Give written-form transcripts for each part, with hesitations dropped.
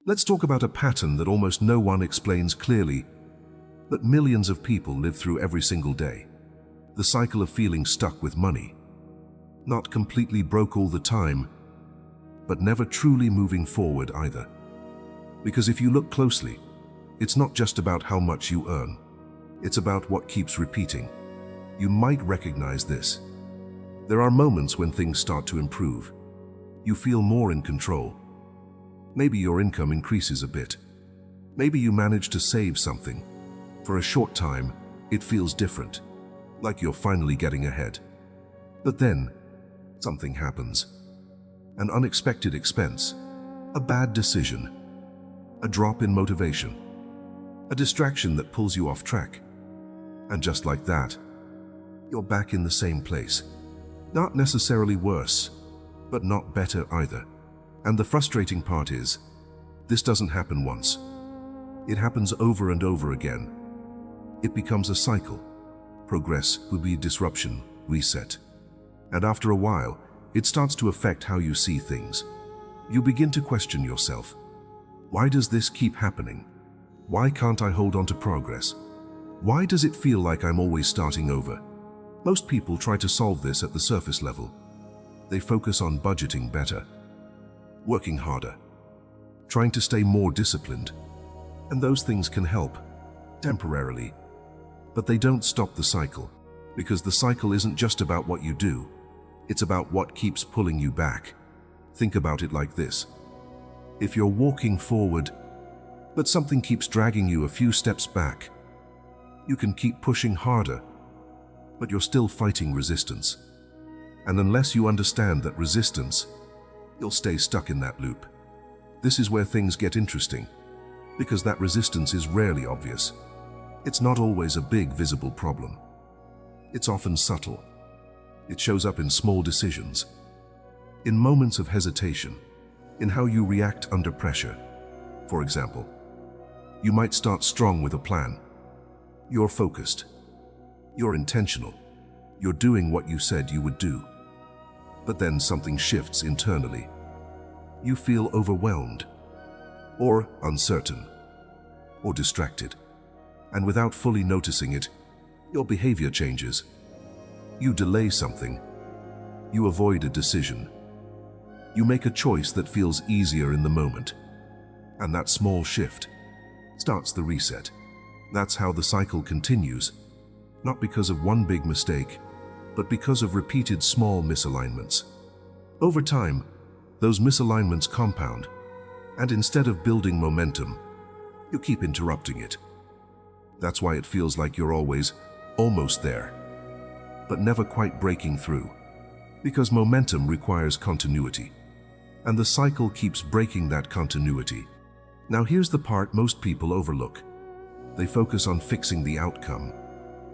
Let's talk about a pattern that almost no one explains clearly, but millions of people live through every single day. The cycle of feeling stuck with money. Not completely broke all the time, but never truly moving forward either. Because if you look closely, it's not just about how much you earn. It's about what keeps repeating. You might recognize this. There are moments when things start to improve. You feel more in control. Maybe your income increases a bit. Maybe you manage to save something. For a short time, it feels different, like you're finally getting ahead. But then, something happens. An unexpected expense, a bad decision, a drop in motivation, a distraction that pulls you off track. And just like that, you're back in the same place. Not necessarily worse, but not better either. And the frustrating part is, this doesn't happen once. It happens over and over again. It becomes a cycle. Progress will be disruption, reset. And after a while, it starts to affect how you see things. You begin to question yourself. Why does this keep happening? Why can't I hold on to progress? Why does it feel like I'm always starting over? Most people try to solve this at the surface level. They focus on budgeting better, working harder, trying to stay more disciplined. And those things can help, temporarily. But they don't stop the cycle, because the cycle isn't just about what you do. It's about what keeps pulling you back. Think about it like this. If you're walking forward, but something keeps dragging you a few steps back, you can keep pushing harder, but you're still fighting resistance. And unless you understand that resistance, you'll stay stuck in that loop. This is where things get interesting, because that resistance is rarely obvious. It's not always a big, visible problem. It's often subtle. It shows up in small decisions, in moments of hesitation, in how you react under pressure. For example, you might start strong with a plan. You're focused. You're intentional. You're doing what you said you would do. But then something shifts internally. You feel overwhelmed, or uncertain, or distracted. And without fully noticing it, your behavior changes. You delay something. You avoid a decision. You make a choice that feels easier in the moment. And that small shift starts the reset. That's how the cycle continues, not because of one big mistake, but because of repeated small misalignments. Over time, those misalignments compound, and instead of building momentum, you keep interrupting it. That's why it feels like you're always almost there, but never quite breaking through, because momentum requires continuity, and the cycle keeps breaking that continuity. Now here's the part most people overlook. They focus on fixing the outcome,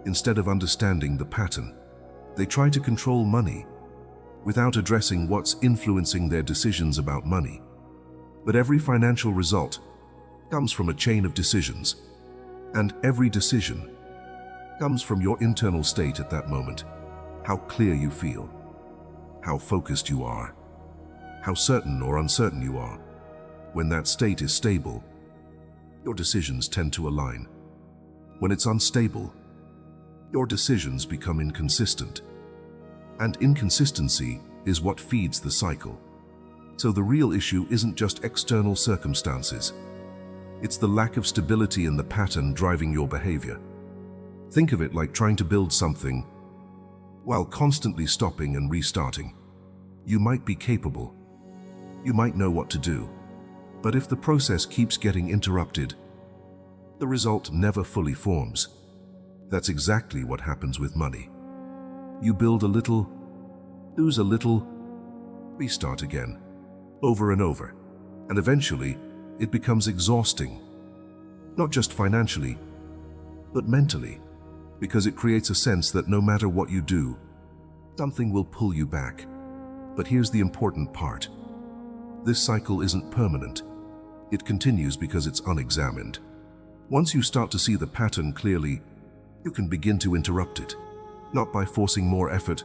instead of understanding the pattern. They try to control money, without addressing what's influencing their decisions about money. But every financial result comes from a chain of decisions, and every decision comes from your internal state at that moment. How clear you feel, how focused you are, how certain or uncertain you are. When that state is stable, your decisions tend to align. When it's unstable, your decisions become inconsistent. And inconsistency is what feeds the cycle. So the real issue isn't just external circumstances. It's the lack of stability in the pattern driving your behavior. Think of it like trying to build something while constantly stopping and restarting. You might be capable. You might know what to do. But if the process keeps getting interrupted, the result never fully forms. That's exactly what happens with money. You build a little, lose a little, restart again, over and over. And eventually, it becomes exhausting. Not just financially, but mentally, because it creates a sense that no matter what you do, something will pull you back. But here's the important part. This cycle isn't permanent. It continues because it's unexamined. Once you start to see the pattern clearly, you can begin to interrupt it, not by forcing more effort,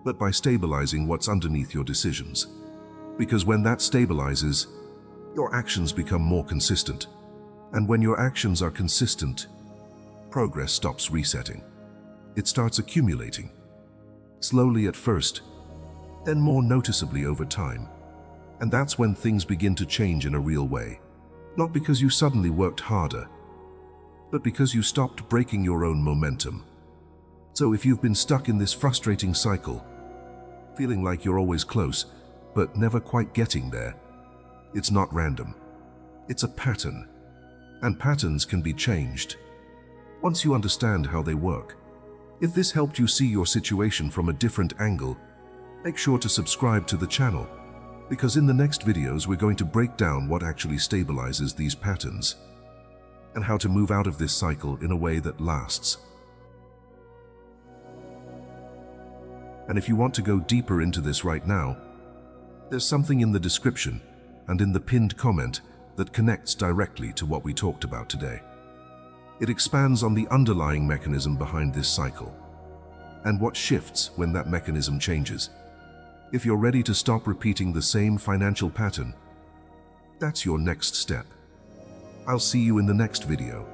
but by stabilizing what's underneath your decisions. Because when that stabilizes, your actions become more consistent. And when your actions are consistent, progress stops resetting. It starts accumulating. Slowly at first, then more noticeably over time. And that's when things begin to change in a real way. Not because you suddenly worked harder, but because you stopped breaking your own momentum. So if you've been stuck in this frustrating cycle, feeling like you're always close, but never quite getting there, it's not random. It's a pattern. And patterns can be changed once you understand how they work. If this helped you see your situation from a different angle, make sure to subscribe to the channel, because in the next videos we're going to break down what actually stabilizes these patterns and how to move out of this cycle in a way that lasts. And if you want to go deeper into this right now, there's something in the description and in the pinned comment that connects directly to what we talked about today. It expands on the underlying mechanism behind this cycle and what shifts when that mechanism changes. If you're ready to stop repeating the same financial pattern, that's your next step. I'll see you in the next video.